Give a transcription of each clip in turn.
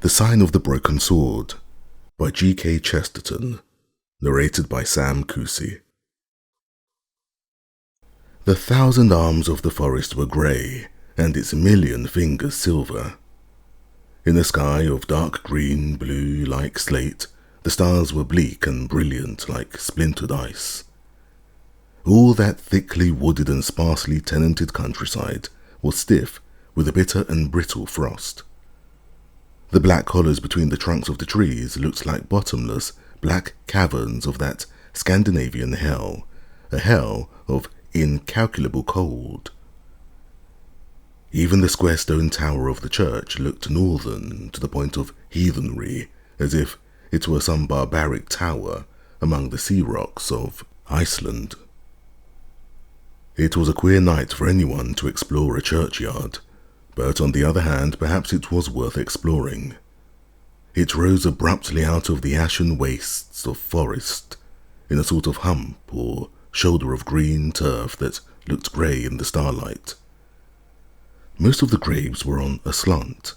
The Sign of the Broken Sword by G.K. Chesterton, narrated by Sam Kusi. The 1,000 arms of the forest were grey, and its 1,000,000 fingers silver. In a sky of dark green, blue like slate, the stars were bleak and brilliant like splintered ice. All that thickly wooded and sparsely tenanted countryside was stiff with a bitter and brittle frost. The black hollows between the trunks of the trees looked like bottomless, black caverns of that Scandinavian hell, a hell of incalculable cold. Even the square stone tower of the church looked northern to the point of heathenry, as if it were some barbaric tower among the sea rocks of Iceland. It was a queer night for anyone to explore a churchyard, but on the other hand, perhaps it was worth exploring. It rose abruptly out of the ashen wastes of forest, in a sort of hump or shoulder of green turf that looked grey in the starlight. Most of the graves were on a slant,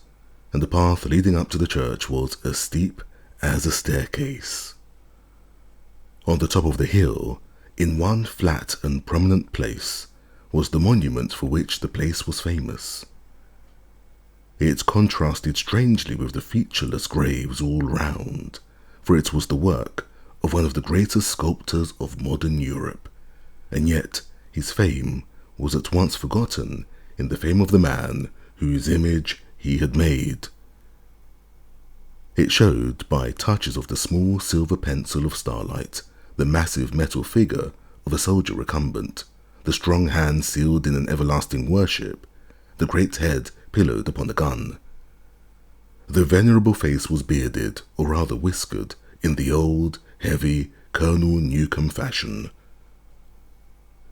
and the path leading up to the church was as steep as a staircase. On the top of the hill, in one flat and prominent place, was the monument for which the place was famous. It contrasted strangely with the featureless graves all round, for it was the work of one of the greatest sculptors of modern Europe, and yet his fame was at once forgotten in the fame of the man whose image he had made. It showed, by touches of the small silver pencil of starlight, the massive metal figure of a soldier recumbent, the strong hand sealed in an everlasting worship, the great head pillowed upon a gun. The venerable face was bearded, or rather whiskered, in the old, heavy Colonel Newcombe fashion.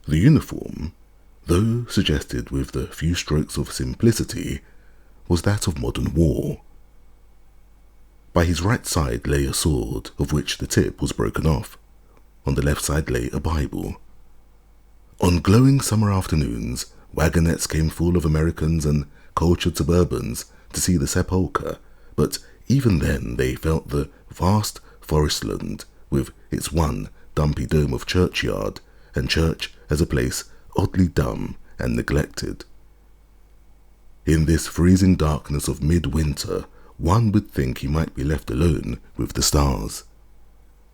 The uniform, though suggested with the few strokes of simplicity, was that of modern war. By his right side lay a sword, of which the tip was broken off. On the left side lay a Bible. On glowing summer afternoons, wagonettes came full of Americans and cultured suburbans to see the sepulchre, but even then they felt the vast forestland with its one dumpy dome of churchyard, and church as a place oddly dumb and neglected. In this freezing darkness of midwinter, one would think he might be left alone with the stars.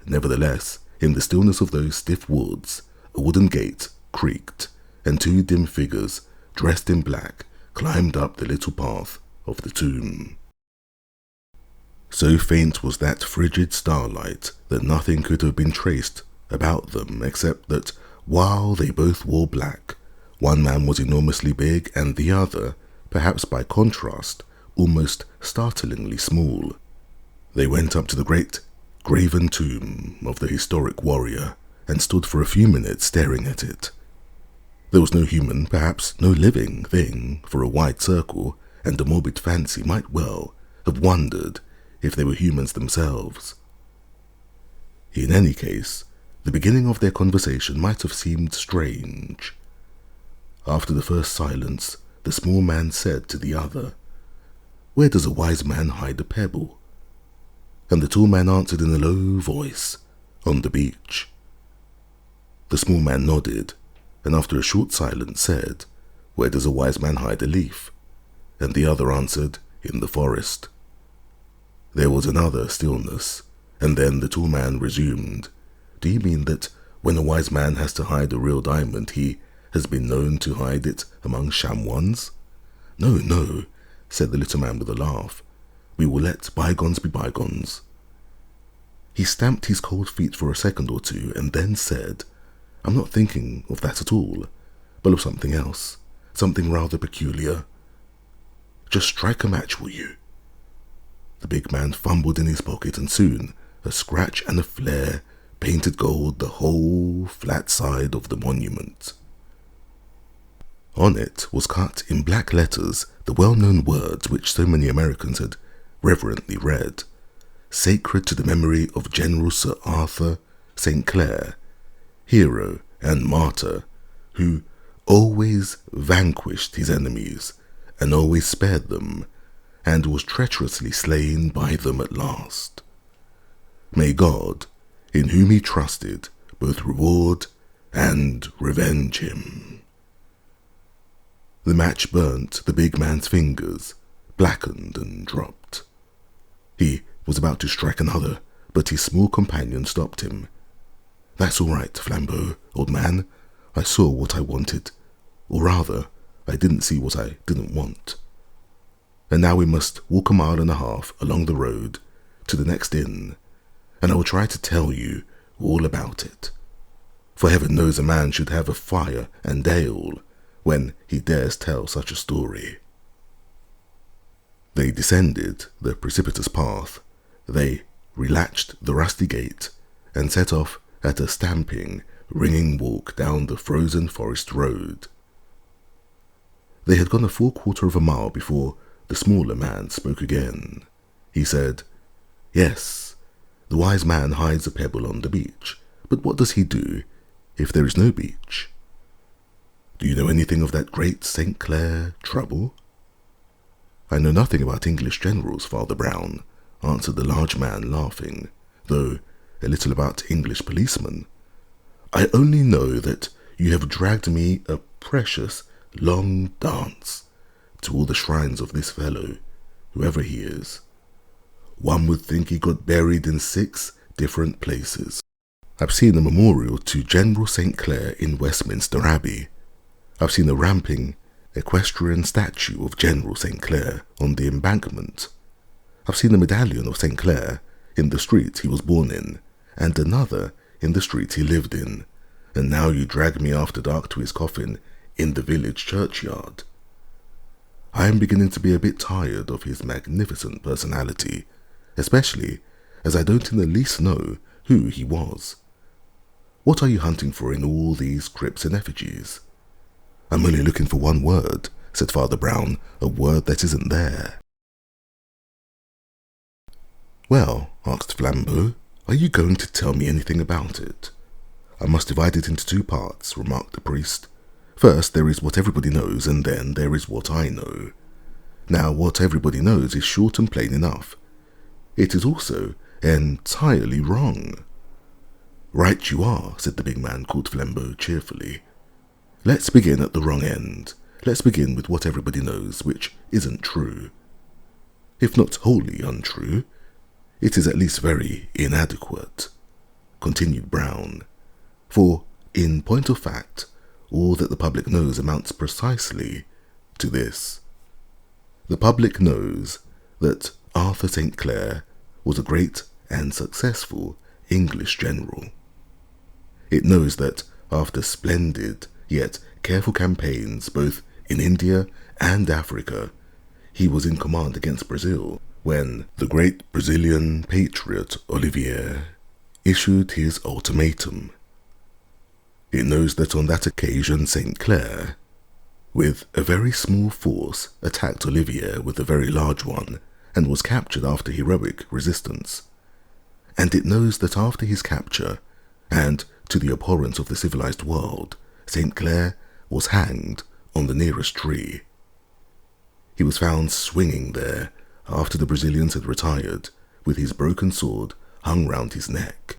Nevertheless, in the stillness of those stiff woods, a wooden gate creaked, and 2 dim figures, dressed in black, climbed up the little path of the tomb. So faint was that frigid starlight that nothing could have been traced about them except that, while they both wore black, one man was enormously big and the other, perhaps by contrast, almost startlingly small. They went up to the great graven tomb of the historic warrior and stood for a few minutes staring at it. There was no human, perhaps no living thing for a wide circle, and a morbid fancy might well have wondered if they were humans themselves. In any case, the beginning of their conversation might have seemed strange. After the first silence, the small man said to the other, "Where does a wise man hide a pebble?" And the tall man answered in a low voice, "On the beach." The small man nodded, and after a short silence said, "Where does a wise man hide a leaf?" And the other answered, "In the forest." There was another stillness, and then the tall man resumed, "Do you mean that when a wise man has to hide a real diamond, he has been known to hide it among sham ones?" "No, no," said the little man with a laugh. "We will let bygones be bygones." He stamped his cold feet for a second or two, and then said, "I'm not thinking of that at all, but of something else, something rather peculiar. Just strike a match, will you?" The big man fumbled in his pocket, and soon a scratch and a flare painted gold the whole flat side of the monument. On it was cut in black letters the well-known words which so many Americans had reverently read: "Sacred to the memory of General Sir Arthur St. Clare, hero and martyr, who always vanquished his enemies and always spared them, and was treacherously slain by them at last. May God, in whom he trusted, both reward and revenge him. The match burnt the big man's fingers, blackened and dropped. He was about to strike another, but his small companion stopped him. "That's all right, Flambeau, old man. I saw what I wanted. Or rather, I didn't see what I didn't want. And now we must walk 1.5 miles along the road to the next inn, and I will try to tell you all about it. For heaven knows a man should have a fire and ale when he dares tell such a story." They descended the precipitous path, they relatched the rusty gate, and set off at a stamping, ringing walk down the frozen forest road. They had gone a full 1/4 mile before the smaller man spoke again. He said, "Yes, the wise man hides a pebble on the beach, but what does he do if there is no beach? Do you know anything of that great St. Clare trouble?" "I know nothing about English generals, Father Brown," answered the large man, laughing, "though a little about English policemen. I only know that you have dragged me a precious long dance to all the shrines of this fellow, whoever he is. One would think he got buried in 6 different places. I've seen a memorial to General St. Clare in Westminster Abbey. I've seen a ramping equestrian statue of General St. Clare on the embankment. I've seen a medallion of St. Clare in the street he was born in, and another in the street he lived in, and now you drag me after dark to his coffin in the village churchyard. I am beginning to be a bit tired of his magnificent personality, especially as I don't in the least know who he was. What are you hunting for in all these crypts and effigies?" "I'm only looking for one word," said Father Brown, "a word that isn't there." "Well," asked Flambeau, "are you going to tell me anything about it?" "I must divide it into 2 parts, remarked the priest. "First, there is what everybody knows, and then there is what I know. Now, what everybody knows is short and plain enough. It is also entirely wrong." "Right you are," said the big man called Flambeau cheerfully. "Let's begin at the wrong end. Let's begin with what everybody knows, which isn't true. If not wholly untrue, it is at least very inadequate," continued Brown. "For, in point of fact, all that the public knows amounts precisely to this. The public knows that Arthur St. Clare was a great and successful English general. It knows that after splendid yet careful campaigns both in India and Africa, he was in command against Brazil when the great Brazilian patriot Olivier issued his ultimatum. It knows that on that occasion St. Clare, with a very small force, attacked Olivier with a very large one and was captured after heroic resistance. And it knows that after his capture, and to the abhorrence of the civilized world, St. Clare was hanged on the nearest tree. He was found swinging there after the Brazilians had retired, with his broken sword hung round his neck."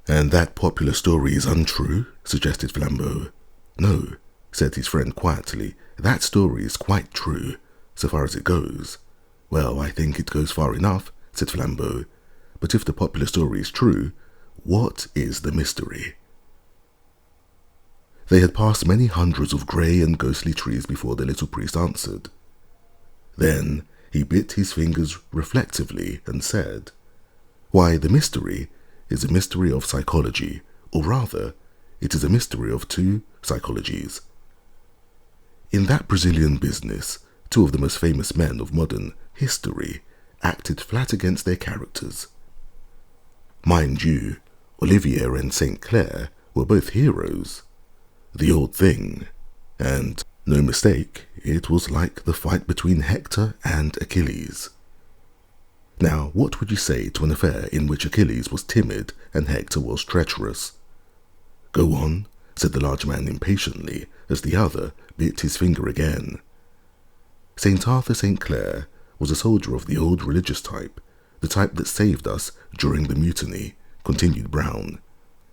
"And that popular story is untrue?" suggested Flambeau. "No," said his friend quietly, "that story is quite true, so far as it goes." "Well, I think it goes far enough," said Flambeau. "But if the popular story is true, what is the mystery?" They had passed many hundreds of grey and ghostly trees before the little priest answered. Then he bit his fingers reflectively and said, "Why, the mystery is a mystery of psychology, or rather, it is a mystery of 2 psychologies. In that Brazilian business, 2 of the most famous men of modern history acted flat against their characters. Mind you, Olivier and St. Clare were both heroes. The old thing, and no mistake, it was like the fight between Hector and Achilles. Now, what would you say to an affair in which Achilles was timid and Hector was treacherous?" "Go on," said the large man impatiently, as the other bit his finger again. St. Arthur St. Clare was a soldier of the old religious type, the type that saved us during the mutiny, continued Brown.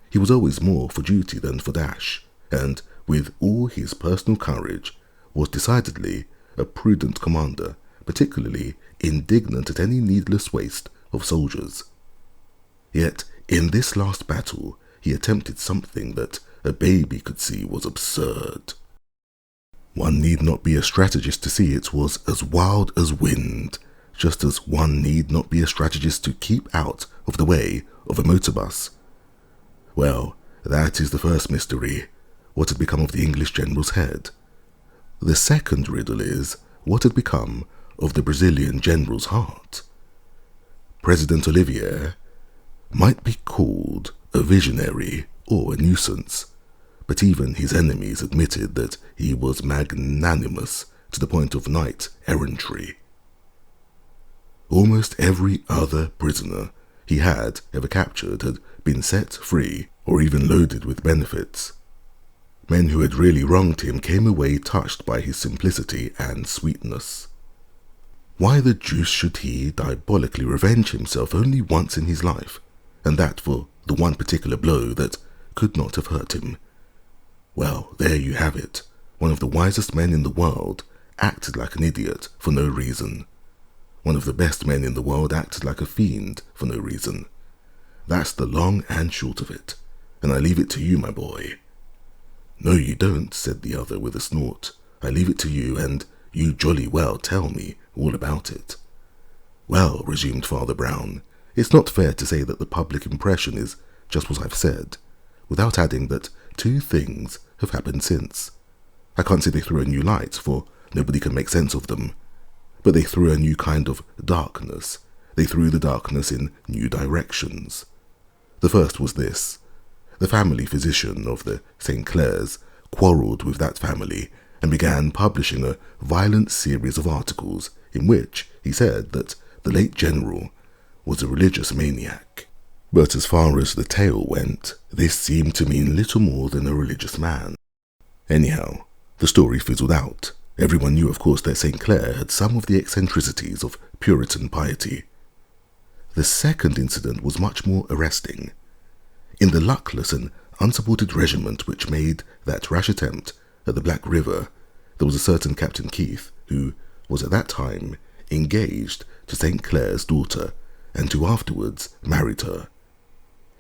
He was always more for duty than for dash, and, with all his personal courage, was decidedly a prudent commander, particularly indignant at any needless waste of soldiers. Yet, in this last battle, he attempted something that a baby could see was absurd. One need not be a strategist to see it was as wild as wind, just as one need not be a strategist to keep out of the way of a motor bus. Well, that is the first mystery, what had become of the English general's head. The second riddle is what had become of the Brazilian general's heart. President Olivier might be called a visionary or a nuisance, but even his enemies admitted that he was magnanimous to the point of knight-errantry. Almost every other prisoner he had ever captured had been set free or even loaded with benefits. Men who had really wronged him came away touched by his simplicity and sweetness. Why the deuce should he diabolically revenge himself only once in his life, and that for the one particular blow that could not have hurt him? Well, there you have it. One of the wisest men in the world acted like an idiot for no reason. One of the best men in the world acted like a fiend for no reason. That's the long and short of it, and I leave it to you, my boy. No, you don't, said the other with a snort. I leave it to you, and you jolly well tell me all about it. Well, resumed Father Brown, it's not fair to say that the public impression is just what I've said, without adding that two things have happened since. I can't say they threw a new light, for nobody can make sense of them, but they threw a new kind of darkness. They threw the darkness in new directions. The first was this. The family physician of the St. Clares quarrelled with that family and began publishing a violent series of articles in which he said that the late general was a religious maniac. But as far as the tale went, this seemed to mean little more than a religious man. Anyhow, the story fizzled out. Everyone knew, of course, that St. Clare had some of the eccentricities of Puritan piety. The second incident was much more arresting. In the luckless and unsupported regiment which made that rash attempt at the Black River, there was a certain Captain Keith, who was at that time engaged to St. Clare's daughter, and who afterwards married her.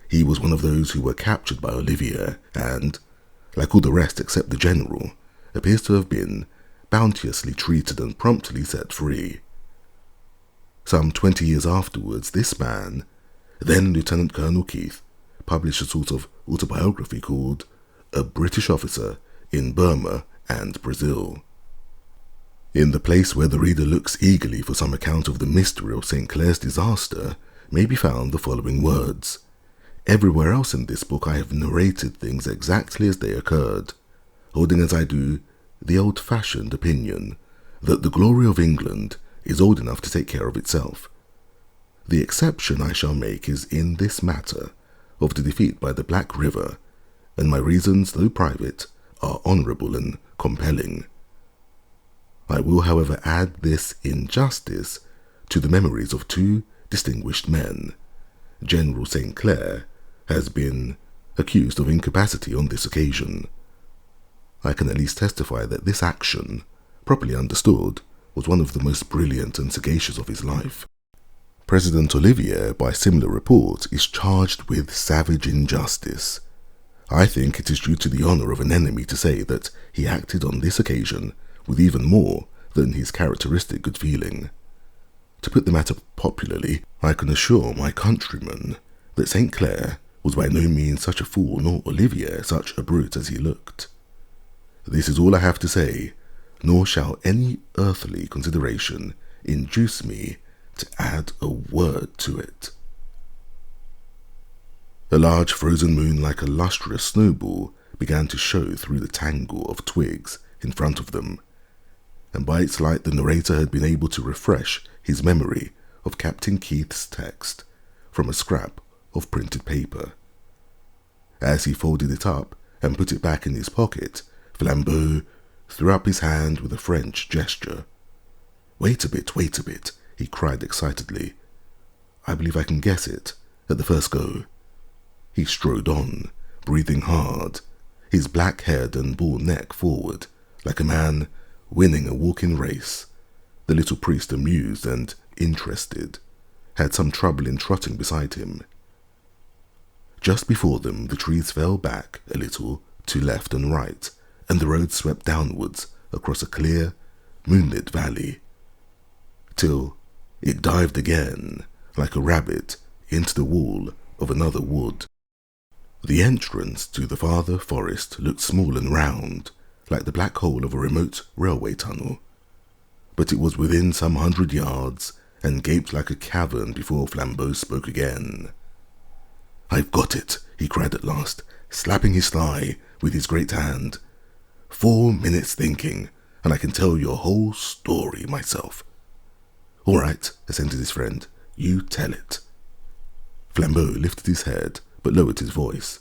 He was one of those who were captured by Olivier, and, like all the rest except the general, appears to have been bounteously treated and promptly set free. Some 20 years afterwards, this man, then Lieutenant Colonel Keith, published a sort of autobiography called A British Officer in Burma and Brazil. In the place where the reader looks eagerly for some account of the mystery of St. Clare's disaster may be found the following words. Everywhere else in this book I have narrated things exactly as they occurred, holding as I do the old-fashioned opinion that the glory of England is old enough to take care of itself. The exception I shall make is in this matter of the defeat by the Black River, and my reasons, though private, are honourable and compelling. I will, however, add this in justice to the memories of two distinguished men. General St. Clare has been accused of incapacity on this occasion. I can at least testify that this action, properly understood, was one of the most brilliant and sagacious of his life. President Olivier, by similar report, is charged with savage injustice. I think it is due to the honour of an enemy to say that he acted on this occasion with even more than his characteristic good feeling. To put the matter popularly, I can assure my countrymen that St. Clare was by no means such a fool, nor Olivier such a brute as he looked. This is all I have to say, nor shall any earthly consideration induce me to add a word to it. A large frozen moon like a lustrous snowball began to show through the tangle of twigs in front of them, and by its light the narrator had been able to refresh his memory of Captain Keith's text from a scrap of printed paper. As he folded it up and put it back in his pocket, Flambeau threw up his hand with a French gesture. Wait a bit, he cried excitedly. I believe I can guess it, at the first go. He strode on, breathing hard, his black head and bull neck forward, like a man winning a walking race. The little priest, amused and interested, had some trouble in trotting beside him. Just before them, the trees fell back a little to left and right, and the road swept downwards across a clear, moonlit valley, till it dived again, like a rabbit, into the wall of another wood. The entrance to the farther forest looked small and round, like the black hole of a remote railway tunnel, but it was within some 100 yards and gaped like a cavern before Flambeau spoke again. I've got it, he cried at last, slapping his thigh with his great hand. 4 minutes thinking, and I can tell your whole story myself. All right, assented his friend, you tell it. Flambeau lifted his head, but lowered his voice.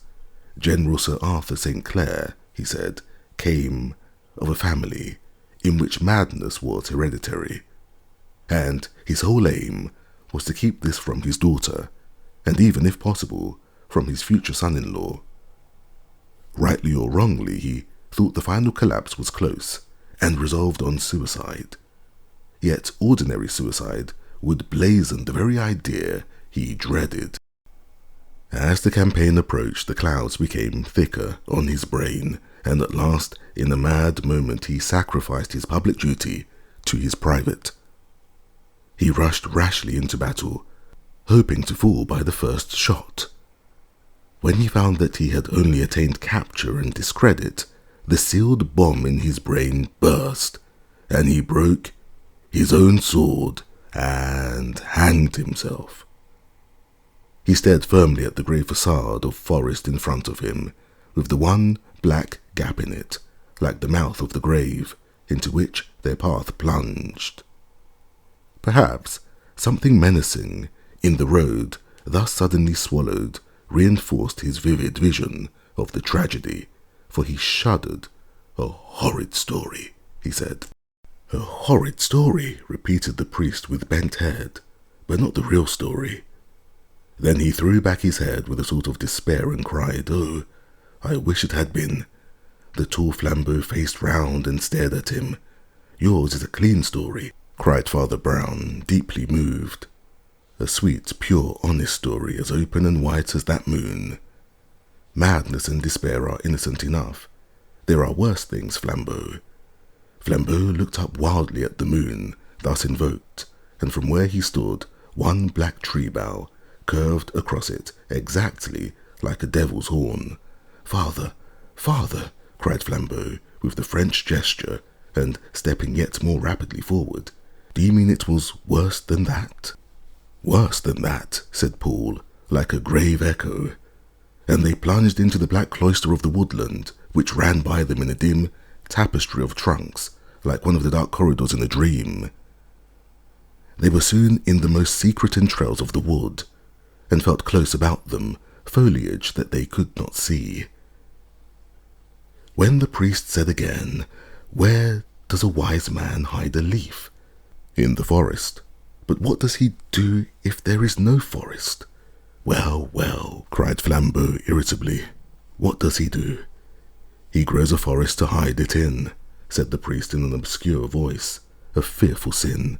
General Sir Arthur St. Clare, he said, came of a family in which madness was hereditary, and his whole aim was to keep this from his daughter, and even, if possible, from his future son-in-law. Rightly or wrongly, he thought the final collapse was close, and resolved on suicide. Yet ordinary suicide would blazon the very idea he dreaded. As the campaign approached, the clouds became thicker on his brain, and at last, in a mad moment, he sacrificed his public duty to his private. He rushed rashly into battle, hoping to fall by the first shot. When he found that he had only attained capture and discredit, the sealed bomb in his brain burst, and he broke his own sword and hanged himself. He stared firmly at the grey facade of forest in front of him, with the one black gap in it, like the mouth of the grave, into which their path plunged. Perhaps something menacing in the road thus suddenly swallowed reinforced his vivid vision of the tragedy, for he shuddered. A horrid story, he said. A horrid story, repeated the priest with bent head, but not the real story. Then he threw back his head with a sort of despair and cried, Oh, I wish it had been. The tall Flambeau faced round and stared at him. Yours is a clean story, cried Father Brown, deeply moved. A sweet, pure, honest story, as open and white as that moon. Madness and despair are innocent enough. There are worse things, Flambeau. Flambeau looked up wildly at the moon, thus invoked, and from where he stood, one black tree bough curved across it exactly like a devil's horn. Father, father, cried Flambeau with the French gesture, and stepping yet more rapidly forward. Do you mean it was worse than that? Worse than that, said Paul, like a grave echo, and they plunged into the black cloister of the woodland, which ran by them in a dim tapestry of trunks, like one of the dark corridors in a dream. They were soon in the most secret entrails of the wood, and felt close about them foliage that they could not see. When the priest said again, Where does a wise man hide a leaf? In the forest. But what does he do if there is no forest? Well, well, cried Flambeau irritably. What does he do? He grows a forest to hide it in, said the priest in an obscure voice. A fearful sin.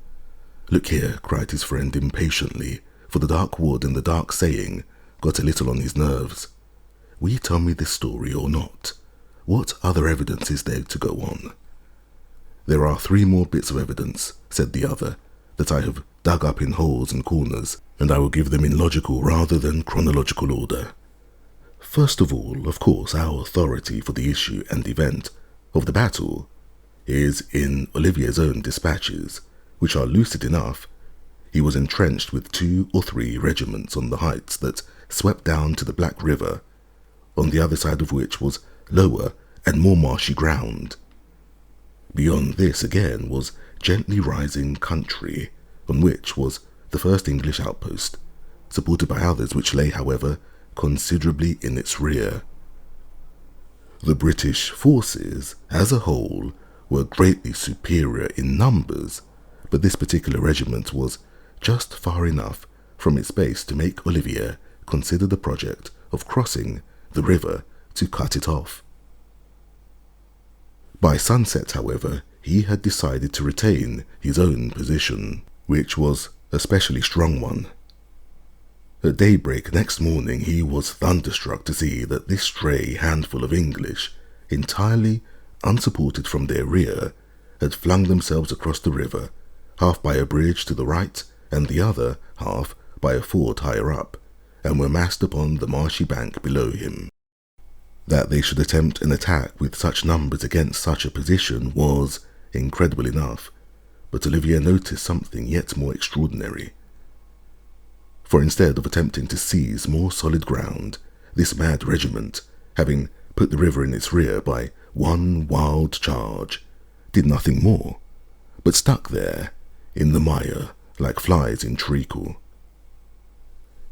Look here, cried his friend impatiently, for the dark wood and the dark saying got a little on his nerves. Will you tell me this story or not? What other evidence is there to go on? There are 3 more bits of evidence, said the other, that I have dug up in holes and corners, and I will give them in logical rather than chronological order. First of all, of course, our authority for the issue and event of the battle is in Olivier's own dispatches, which are lucid enough. He was entrenched with 2 or 3 regiments on the heights that swept down to the Black River, on the other side of which was lower and more marshy ground. Beyond this again was gently rising country, on which was the first English outpost, supported by others which lay, however, considerably in its rear. The British forces, as a whole, were greatly superior in numbers, but this particular regiment was just far enough from its base to make Olivier consider the project of crossing the river to cut it off. By sunset, however, he had decided to retain his own position, which was a specially strong one. At daybreak next morning he was thunderstruck to see that this stray handful of English, entirely unsupported from their rear, had flung themselves across the river, half by a bridge to the right and the other half by a ford higher up, and were massed upon the marshy bank below him. That they should attempt an attack with such numbers against such a position was incredible enough, but Olivier noticed something yet more extraordinary. For instead of attempting to seize more solid ground, this mad regiment, having put the river in its rear by one wild charge, did nothing more, but stuck there in the mire like flies in treacle.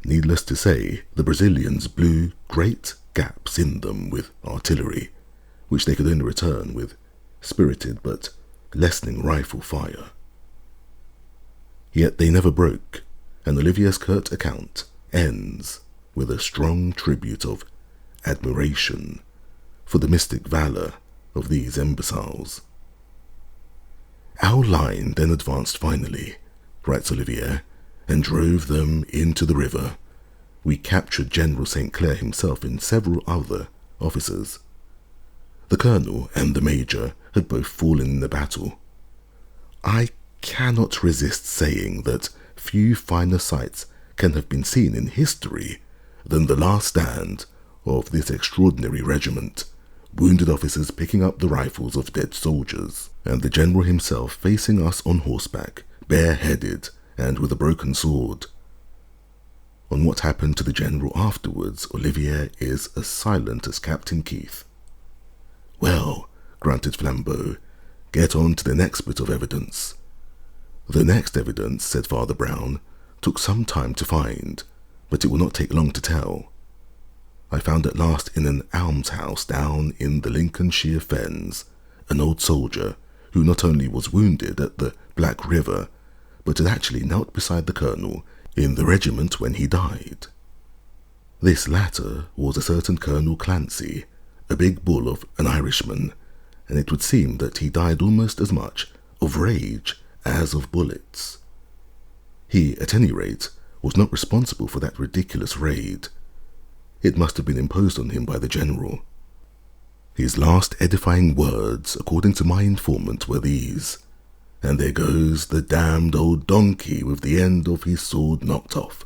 Needless to say, the Brazilians blew great gaps in them with artillery, which they could only return with spirited but lessening rifle fire. Yet they never broke, and Olivier's curt account ends with a strong tribute of admiration for the mystic valour of these imbeciles. Our line then advanced finally, writes Olivier, and drove them into the river. We captured General St. Clare himself and several other officers. The colonel and the major had both fallen in the battle. I cannot resist saying that few finer sights can have been seen in history than the last stand of this extraordinary regiment, wounded officers picking up the rifles of dead soldiers, and the general himself facing us on horseback, bareheaded and with a broken sword. On what happened to the general afterwards, Olivier is as silent as Captain Keith. Well, grunted Flambeau, get on to the next bit of evidence. The next evidence, said Father Brown, took some time to find, but it will not take long to tell. I found at last in an almshouse down in the Lincolnshire fens an old soldier who not only was wounded at the Black River, but had actually knelt beside the colonel in the regiment when he died. This latter was a certain Colonel Clancy, a big bull of an Irishman, and it would seem that he died almost as much of rage as of bullets. He, at any rate, was not responsible for that ridiculous raid. It must have been imposed on him by the general. His last edifying words, according to my informant, were these: "And there goes the damned old donkey with the end of his sword knocked off.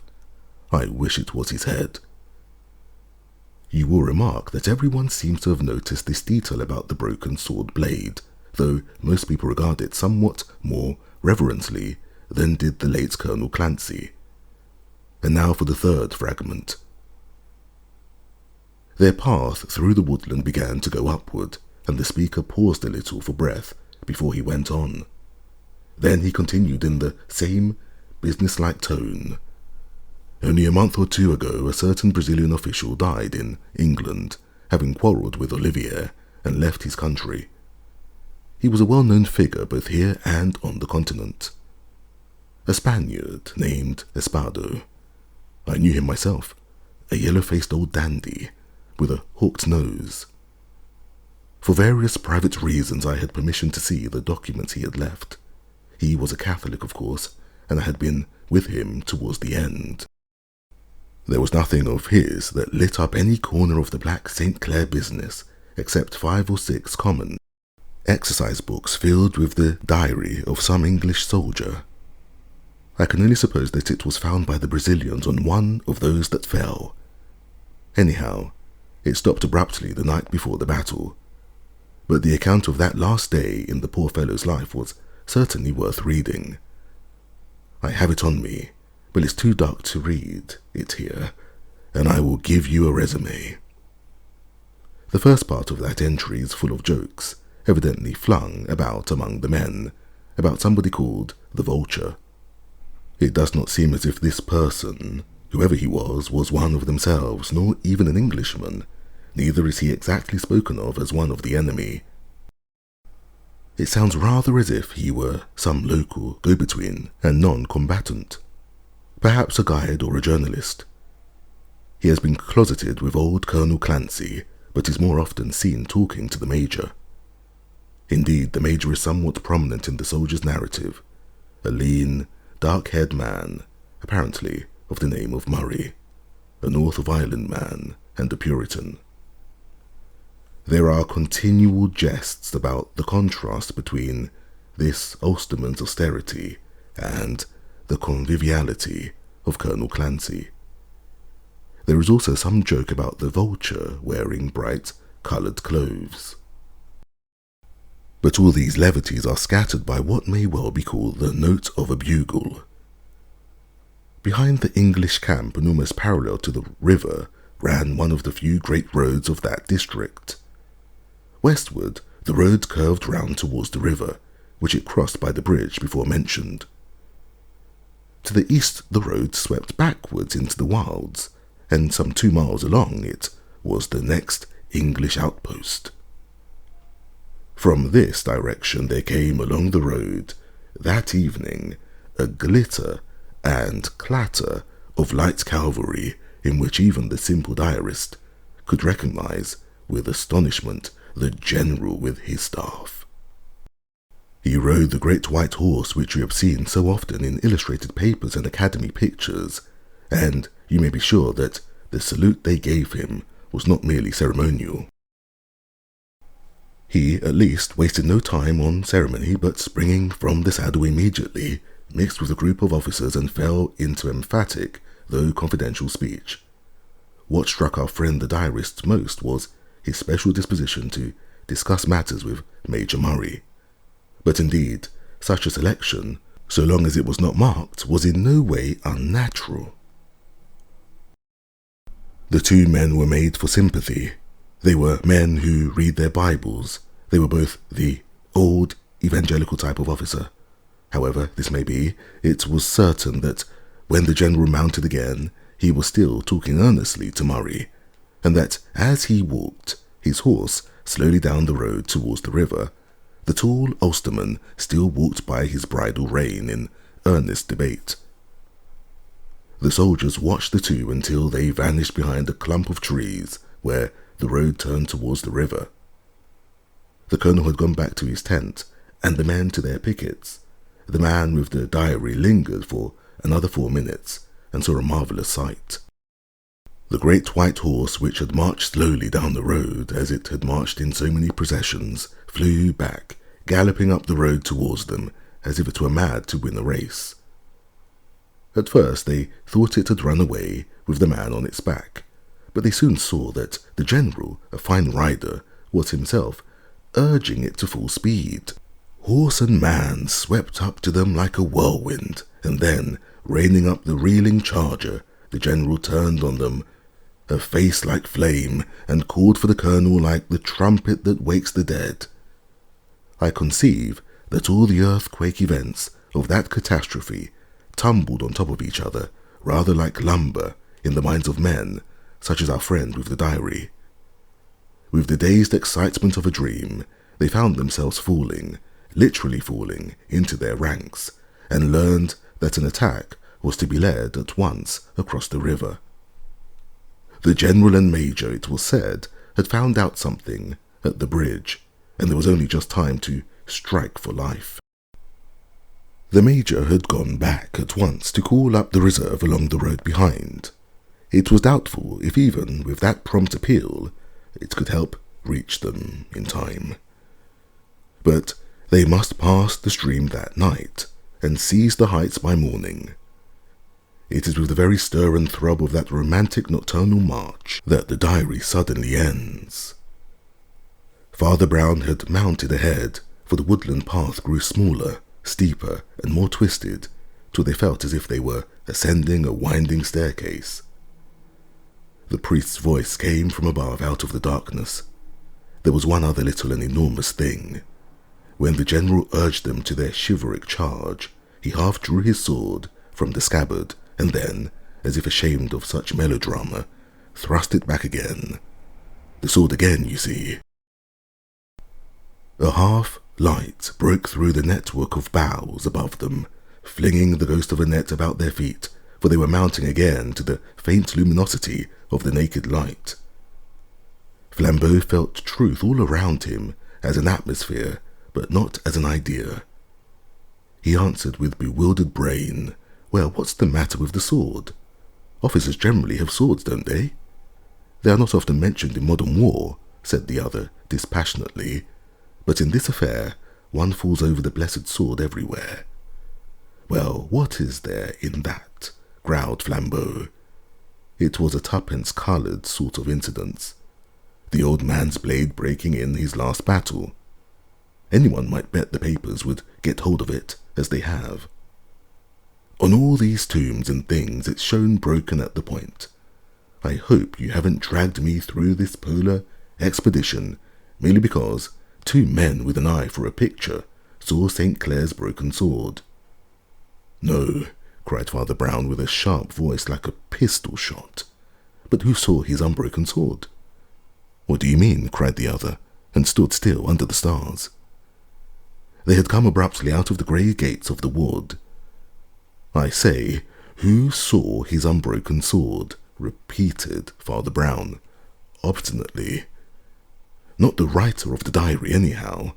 I wish it was his head." You will remark that everyone seems to have noticed this detail about the broken sword blade, though most people regard it somewhat more reverently than did the late Colonel Clancy. And now for the third fragment. Their path through the woodland began to go upward, and the speaker paused a little for breath before he went on. Then he continued in the same businesslike tone. Only a month or two ago, a certain Brazilian official died in England, having quarrelled with Olivier and left his country. He was a well-known figure both here and on the continent. A Spaniard named Espado. I knew him myself, a yellow-faced old dandy with a hooked nose. For various private reasons I had permission to see the documents he had left. He was a Catholic, of course, and I had been with him towards the end. There was nothing of his that lit up any corner of the Black St. Clare business, except 5 or 6 common exercise books filled with the diary of some English soldier. I can only suppose that it was found by the Brazilians on one of those that fell. Anyhow, it stopped abruptly the night before the battle, but the account of that last day in the poor fellow's life was certainly worth reading. I have it on me, but it's too dark to read it here, and I will give you a resume. The first part of that entry is full of jokes, evidently flung about among the men, about somebody called the Vulture. It does not seem as if this person, whoever he was one of themselves, nor even an Englishman, neither is he exactly spoken of as one of the enemy. It sounds rather as if he were some local go-between and non-combatant, perhaps a guide or a journalist. He has been closeted with old Colonel Clancy, but is more often seen talking to the Major. Indeed, the Major is somewhat prominent in the soldier's narrative, a lean, dark-haired man, apparently of the name of Murray, a North of Ireland man and a Puritan. There are continual jests about the contrast between this Ulsterman's austerity and the conviviality of Colonel Clancy. There is also some joke about the vulture wearing bright coloured clothes. But all these levities are scattered by what may well be called the note of a bugle. Behind the English camp and almost parallel to the river ran one of the few great roads of that district. Westward, the road curved round towards the river, which it crossed by the bridge before mentioned. To the east the road swept backwards into the wilds, and some 2 miles along it was the next English outpost. From this direction there came along the road, that evening, a glitter and clatter of light cavalry in which even the simple diarist could recognize with astonishment the general with his staff. He rode the great white horse which we have seen so often in illustrated papers and academy pictures, and you may be sure that the salute they gave him was not merely ceremonial. He, at least, wasted no time on ceremony, but springing from the saddle immediately, mixed with a group of officers and fell into emphatic, though confidential speech. What struck our friend the diarist most was his special disposition to discuss matters with Major Murray. But indeed, such a selection, so long as it was not marked, was in no way unnatural. The two men were made for sympathy. They were men who read their Bibles. They were both the old evangelical type of officer. However this may be, it was certain that when the general mounted again, he was still talking earnestly to Murray, and that as he walked his horse slowly down the road towards the river, the tall Ulsterman still walked by his bridle rein in earnest debate. The soldiers watched the two until they vanished behind a clump of trees where the road turned towards the river. The colonel had gone back to his tent, and the men to their pickets. The man with the diary lingered for another 4 minutes and saw a marvellous sight. The great white horse, which had marched slowly down the road, as it had marched in so many processions, flew back, galloping up the road towards them, as if it were mad to win a race. At first they thought it had run away with the man on its back, but they soon saw that the general, a fine rider, was himself urging it to full speed. Horse and man swept up to them like a whirlwind, and then, reining up the reeling charger, the general turned on them, a face like flame, and called for the colonel like the trumpet that wakes the dead. I conceive that all the earthquake events of that catastrophe tumbled on top of each other, rather like lumber, in the minds of men, such as our friend with the diary. With the dazed excitement of a dream, they found themselves falling, literally falling, into their ranks, and learned that an attack was to be led at once across the river. The general and major, it was said, had found out something at the bridge, and there was only just time to strike for life. The major had gone back at once to call up the reserve along the road behind. It was doubtful if even with that prompt appeal it could help reach them in time. But they must pass the stream that night and seize the heights by morning. It is with the very stir and throb of that romantic nocturnal march that the diary suddenly ends. Father Brown had mounted ahead, for the woodland path grew smaller, steeper, and more twisted, till they felt as if they were ascending a winding staircase. The priest's voice came from above out of the darkness. There was one other little and enormous thing. When the general urged them to their chivalric charge, he half drew his sword from the scabbard, and then, as if ashamed of such melodrama, thrust it back again. The sword again, you see. A half-light broke through the network of boughs above them, flinging the ghost of a net about their feet, for they were mounting again to the faint luminosity of the naked light. Flambeau felt truth all around him as an atmosphere, but not as an idea. He answered with bewildered brain, "Well, what's the matter with the sword? Officers generally have swords, don't they?" "They are not often mentioned in modern war," said the other dispassionately, "but in this affair one falls over the blessed sword everywhere." "Well, what is there in that?" growled Flambeau. It was a tuppence-coloured sort of incident. The old man's blade breaking in his last battle. Anyone might bet the papers would get hold of it, as they have. On all these tombs and things it's shown broken at the point. I hope you haven't dragged me through this polar expedition merely because 2 men with an eye for a picture saw St. Clare's broken sword. "No," cried Father Brown with a sharp voice like a pistol shot. "But who saw his unbroken sword?" "What do you mean?" cried the other, and stood still under the stars. They had come abruptly out of the grey gates of the wood. "I say, who saw his unbroken sword?" repeated Father Brown, obstinately. "Not the writer of the diary, anyhow."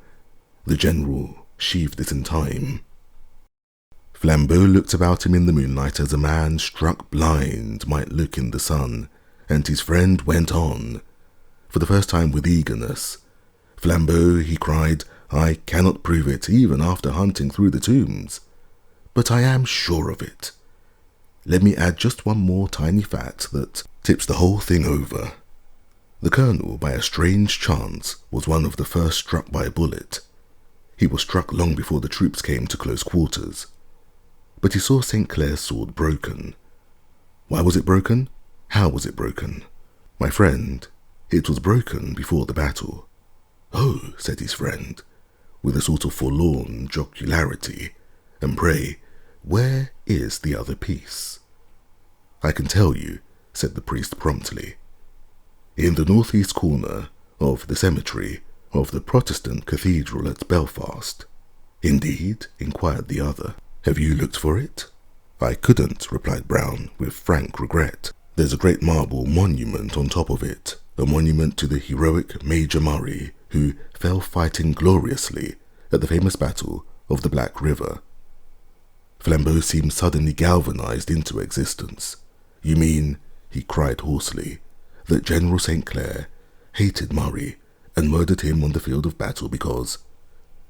The general sheathed it in time. Flambeau looked about him in the moonlight as a man struck blind might look in the sun, and his friend went on, for the first time with eagerness. "Flambeau," he cried, "I cannot prove it, even after hunting through the tombs. But I am sure of it. Let me add just one more tiny fact that tips the whole thing over. The colonel, by a strange chance, was one of the first struck by a bullet. He was struck long before the troops came to close quarters. But he saw St. Clare's sword broken. Why was it broken? How was it broken? My friend, it was broken before the battle." "Oh," said his friend, with a sort of forlorn jocularity, "and pray, where is the other piece?" "I can tell you," said the priest promptly. "In the northeast corner of the cemetery of the Protestant cathedral at Belfast." "Indeed?" inquired the other. "Have you looked for it?" "I couldn't," replied Brown, with frank regret. "There's a great marble monument on top of it, a monument to the heroic Major Murray, who fell fighting gloriously at the famous battle of the Black River." Flambeau seemed suddenly galvanized into existence. "You mean," he cried hoarsely, "that General St. Clare hated Murray and murdered him on the field of battle because—"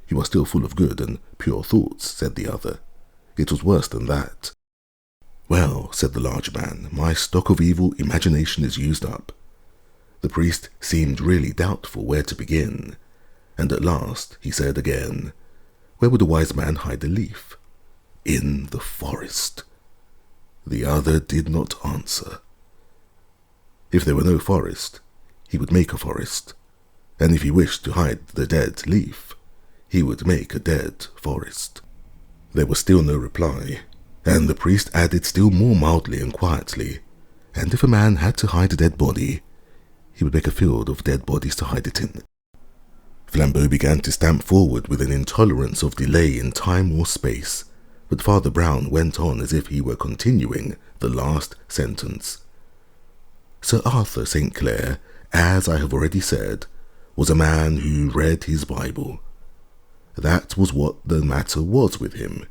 "You are still full of good and pure thoughts," said the other. "It was worse than that." "Well," said the large man, "my stock of evil imagination is used up." The priest seemed really doubtful where to begin, and at last he said again, "Where would a wise man hide a leaf?" "In the forest." The other did not answer. If there were no forest, he would make a forest, and if he wished to hide the dead leaf, he would make a dead forest. There was still no reply, and the priest added still more mildly and quietly, "And if a man had to hide a dead body, he would make a field of dead bodies to hide it in." Flambeau began to stamp forward with an intolerance of delay in time or space, but Father Brown went on as if he were continuing the last sentence. "Sir Arthur St. Clare, as I have already said, was a man who read his Bible. That was what the matter was with him.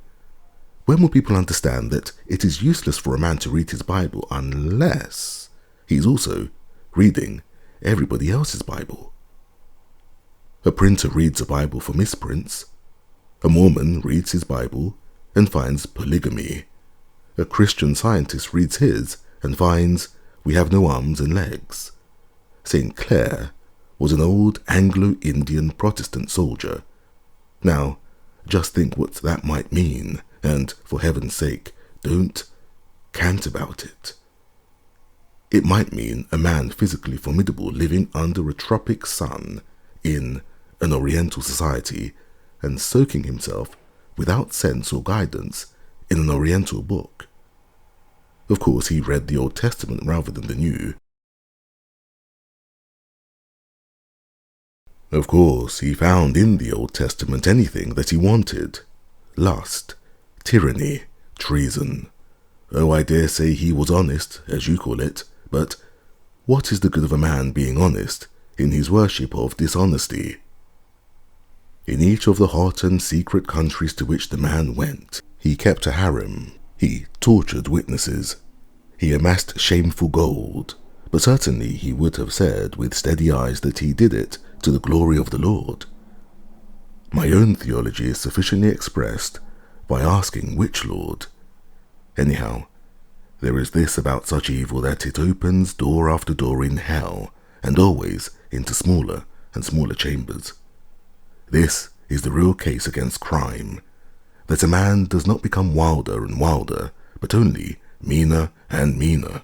When will people understand that it is useless for a man to read his Bible unless he is also reading everybody else's Bible? A printer reads a Bible for misprints. A Mormon reads his Bible and finds polygamy. A Christian Scientist reads his and finds we have no arms and legs. St. Clare was an old Anglo-Indian Protestant soldier. Now, just think what that might mean, and for heaven's sake, don't cant about it. It might mean a man physically formidable living under a tropic sun in an Oriental society and soaking himself without sense or guidance in an Oriental book. Of course, he read the Old Testament rather than the New. Of course, he found in the Old Testament anything that he wanted. Lust, tyranny, treason. Oh, I dare say he was honest, as you call it, but what is the good of a man being honest in his worship of dishonesty? In each of the hot and secret countries to which the man went, he kept a harem, he tortured witnesses, he amassed shameful gold, but certainly he would have said with steady eyes that he did it to the glory of the Lord. My own theology is sufficiently expressed by asking which Lord. Anyhow, there is this about such evil that it opens door after door in hell, and always into smaller and smaller chambers. This is the real case against crime, that a man does not become wilder and wilder, but only meaner and meaner.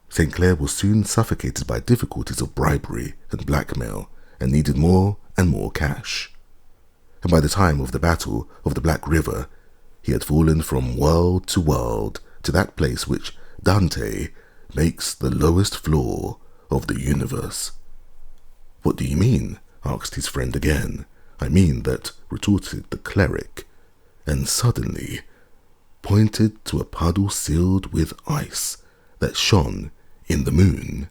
St. Clare was soon suffocated by difficulties of bribery and blackmail, and needed more and more cash. And by the time of the Battle of the Black River, he had fallen from world to that place which Dante makes the lowest floor of the universe. What do you mean? Asked his friend again. I mean that, retorted the cleric, and suddenly pointed to a puddle sealed with ice that shone in the moon.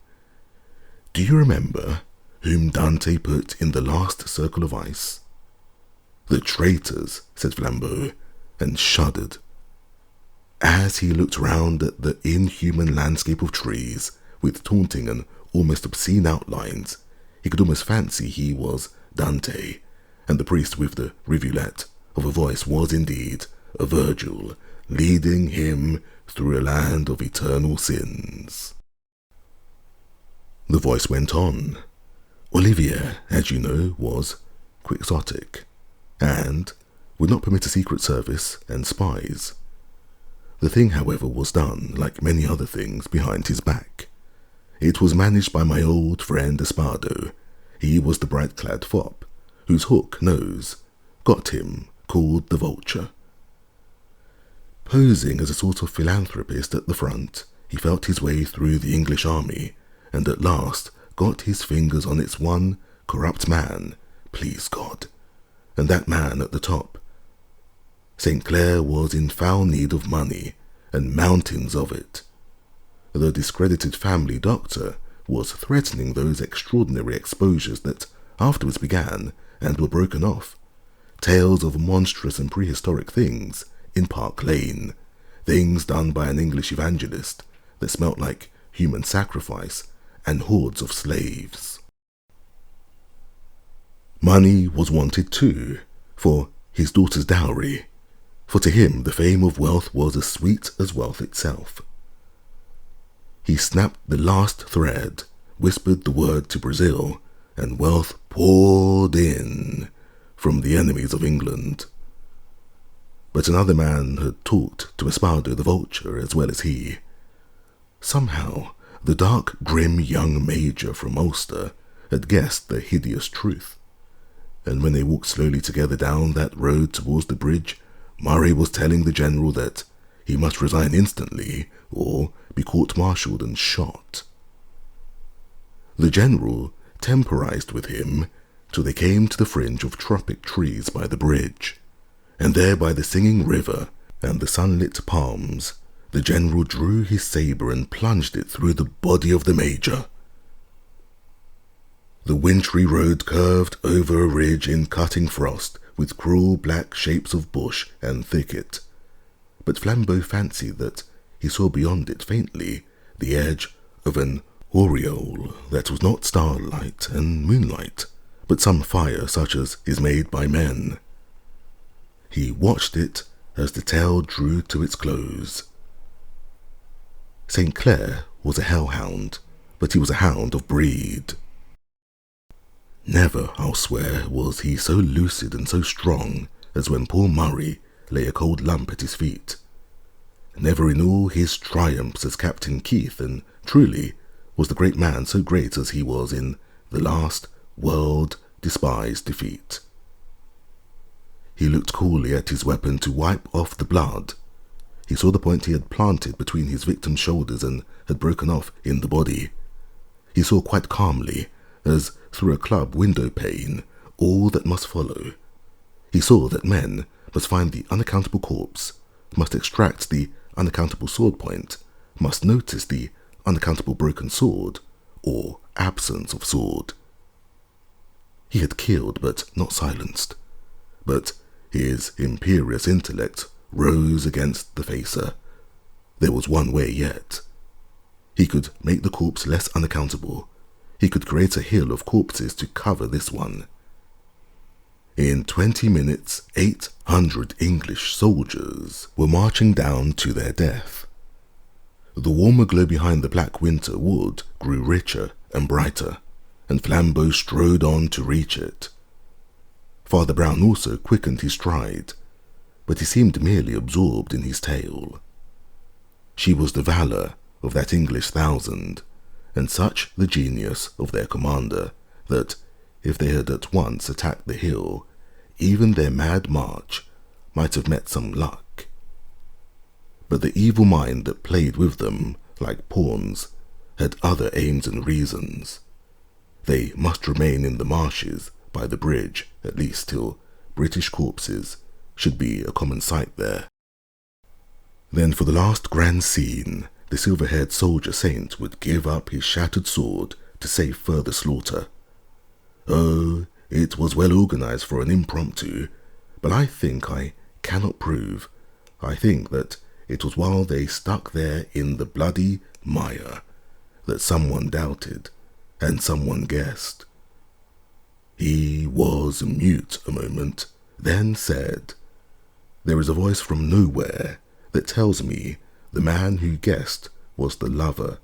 Do you remember whom Dante put in the last circle of ice? The traitors, said Flambeau, and shuddered. As he looked round at the inhuman landscape of trees, with taunting and almost obscene outlines, he could almost fancy he was Dante, and the priest with the rivulet of a voice was indeed a Virgil, leading him through a land of eternal sins. The voice went on. Olivier, as you know, was quixotic, and would not permit a secret service and spies. The thing, however, was done, like many other things, behind his back. It was managed by my old friend Espado. He was the bright-clad fop, whose hook nose got him called the Vulture. Posing as a sort of philanthropist at the front, he felt his way through the English army, and at last got his fingers on its one corrupt man, please God, and that man at the top. St. Clare was in foul need of money, and mountains of it. The discredited family doctor was threatening those extraordinary exposures that afterwards began and were broken off. Tales of monstrous and prehistoric things in Park Lane, things done by an English evangelist that smelt like human sacrifice and hordes of slaves. Money was wanted too, for his daughter's dowry, for to him the fame of wealth was as sweet as wealth itself. He snapped the last thread, whispered the word to Brazil, and wealth poured in from the enemies of England. But another man had talked to Espado the Vulture as well as he. Somehow, the dark, grim young major from Ulster had guessed the hideous truth, and when they walked slowly together down that road towards the bridge, Murray was telling the general that he must resign instantly or be court-martialed and shot. The general temporized with him till they came to the fringe of tropic trees by the bridge, and there by the singing river and the sunlit palms, the general drew his sabre and plunged it through the body of the major. The wintry road curved over a ridge in cutting frost, with cruel black shapes of bush and thicket, but Flambeau fancied that he saw beyond it faintly the edge of an aureole that was not starlight and moonlight, but some fire such as is made by men. He watched it as the tale drew to its close. St. Clare was a hellhound, but he was a hound of breed. Never, I'll swear, was he so lucid and so strong as when poor Murray lay a cold lump at his feet. Never in all his triumphs as Captain Keith, and truly was the great man so great as he was in the last world-despised defeat. He looked coolly at his weapon to wipe off the blood. He saw the point he had planted between his victim's shoulders and had broken off in the body. He saw quite calmly, as through a club window pane all that must follow. He saw that men must find the unaccountable corpse, must extract the unaccountable sword point, must notice the unaccountable broken sword, or absence of sword. He had killed but not silenced, but his imperious intellect rose against the facer. There was one way yet. He could make the corpse less unaccountable. He could create a hill of corpses to cover this one. In 20 minutes, 800 English soldiers were marching down to their death. The warmer glow behind the black winter wood grew richer and brighter, and Flambeau strode on to reach it. Father Brown also quickened his stride, but he seemed merely absorbed in his tale. She was the valour of that English 1,000, and such the genius of their commander, that if they had at once attacked the hill, even their mad march might have met some luck. But the evil mind that played with them, like pawns, had other aims and reasons. They must remain in the marshes by the bridge, at least till British corpses should be a common sight there. Then for the last grand scene, the silver-haired soldier saint would give up his shattered sword to save further slaughter. Oh, it was well organized for an impromptu, but I think I cannot prove. I think that it was while they stuck there in the bloody mire that someone doubted and someone guessed. He was mute a moment, then said, "There is a voice from nowhere that tells me the man who guessed was the lover,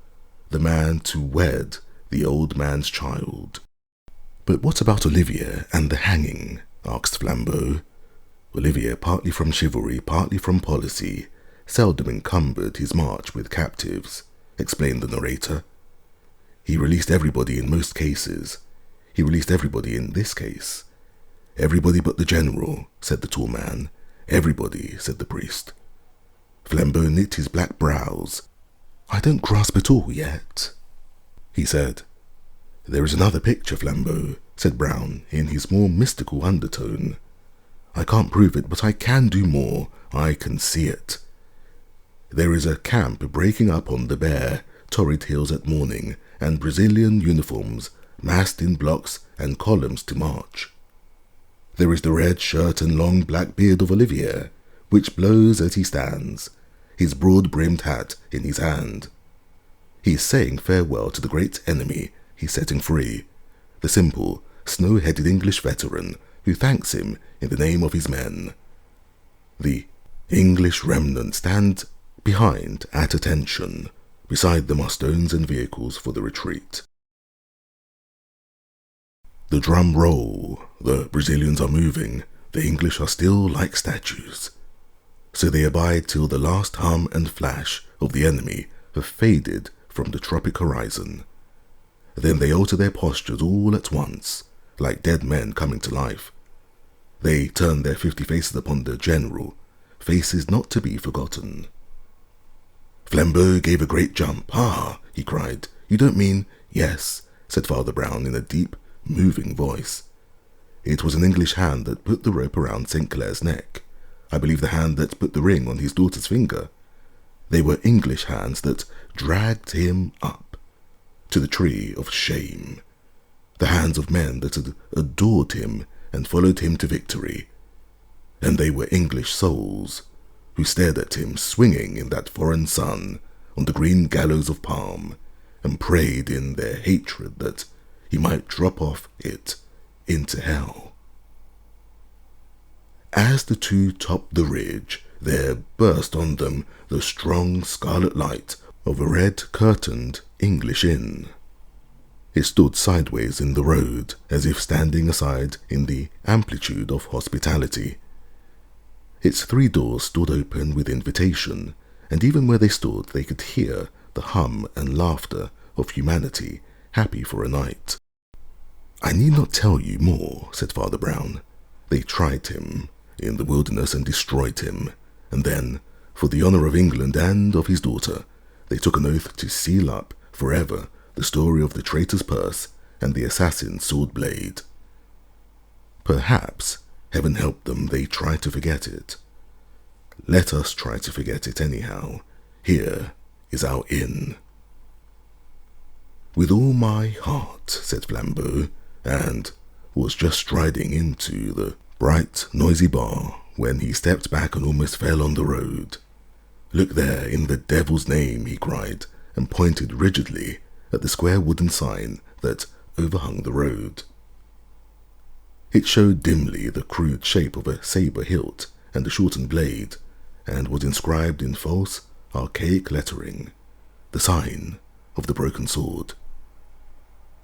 the man to wed the old man's child." "But what about Olivier and the hanging?" asked Flambeau. Olivier, partly from chivalry, partly from policy, seldom encumbered his march with captives, explained the narrator. He released everybody in most cases. He released everybody in this case. "Everybody but the general," said the tall man. "Everybody," said the priest. Flambeau knit his black brows. "I don't grasp it all yet," he said. "There is another picture, Flambeau," said Brown in his more mystical undertone. "I can't prove it, but I can do more. I can see it. There is a camp breaking up on the bare, torrid hills at morning, and Brazilian uniforms massed in blocks and columns to march. There is the red shirt and long black beard of Olivier, which blows as he stands, his broad-brimmed hat in his hand. He is saying farewell to the great enemy he's setting free, the simple, snow-headed English veteran who thanks him in the name of his men. The English remnant stand behind at attention. Beside them are stones and vehicles for the retreat. The drum roll, the Brazilians are moving, the English are still like statues. So they abide till the last hum and flash of the enemy have faded from the tropic horizon. Then they alter their postures all at once, like dead men coming to life. They turn their 50 faces upon the general, faces not to be forgotten. Flambeau gave a great jump. "Ah!" he cried. "You don't mean—" "Yes," said Father Brown in a deep, moving voice. "It was an English hand that put the rope around St. Clare's neck. I believe the hand that put the ring on his daughter's finger. They were English hands that dragged him up to the tree of shame. The hands of men that had adored him and followed him to victory. And they were English souls who stared at him swinging in that foreign sun on the green gallows of palm and prayed in their hatred that he might drop off it into hell. As the two topped the ridge, there burst on them the strong scarlet light of a red-curtained English inn. It stood sideways in the road, as if standing aside in the amplitude of hospitality. Its 3 doors stood open with invitation, and even where they stood they could hear the hum and laughter of humanity happy for a night. "I need not tell you more," said Father Brown. "They tried him in the wilderness and destroyed him, and then, for the honour of England and of his daughter, they took an oath to seal up forever the story of the traitor's purse and the assassin's sword blade. Perhaps, heaven help them, they try to forget it. Let us try to forget it anyhow. Here is our inn. With all my heart, said Flambeau, and was just striding into the bright, noisy bar when he stepped back and almost fell on the road. Look there, in the devil's name, he cried, and pointed rigidly at the square wooden sign that overhung the road. It showed dimly the crude shape of a sabre hilt and a shortened blade, and was inscribed in false, archaic lettering, the sign of the broken sword.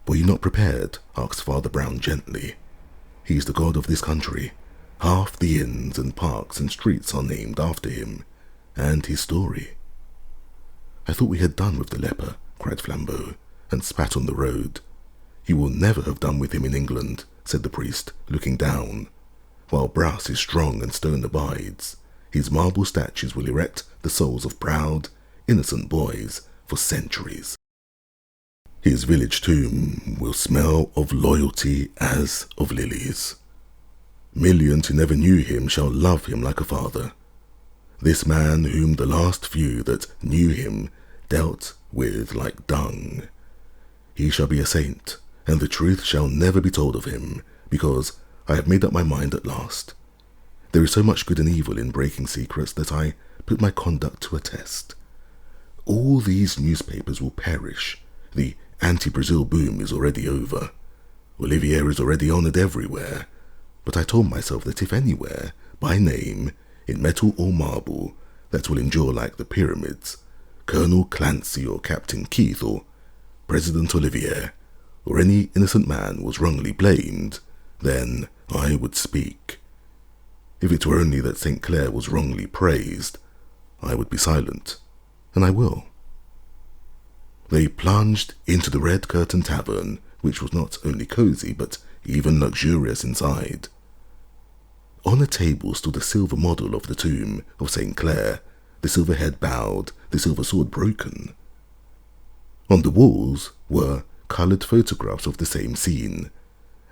Were you not prepared? Asked Father Brown gently. He is the god of this country. Half the inns and parks and streets are named after him, and his story. I thought we had done with the leper, cried Flambeau, and spat on the road. You will never have done with him in England, said the priest, looking down. While brass is strong and stone abides, his marble statues will erect the souls of proud, innocent boys for centuries. His village tomb will smell of loyalty as of lilies. Millions who never knew him shall love him like a father. This man whom the last few that knew him dealt with like dung. He shall be a saint, and the truth shall never be told of him, because I have made up my mind at last. There is so much good and evil in breaking secrets that I put my conduct to a test. All these newspapers will perish. The anti-Brazil boom is already over. Olivier is already honoured everywhere. But I told myself that if anywhere, by name, in metal or marble, that will endure like the pyramids, Colonel Clancy or Captain Keith or President Olivier, or any innocent man was wrongly blamed, then I would speak. If it were only that St. Clare was wrongly praised, I would be silent, and I will. They plunged into the Red Curtain Tavern, which was not only cosy, but even luxurious inside. On a table stood a silver model of the tomb of St. Clare, the silver head bowed, the silver sword broken. On the walls were coloured photographs of the same scene,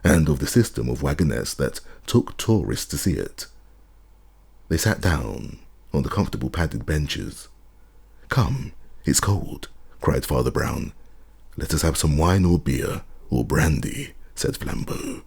and of the system of wagonettes that took tourists to see it. They sat down on the comfortable padded benches. "Come, it's cold," cried Father Brown. "Let us have some wine or beer or brandy," said Flambeau.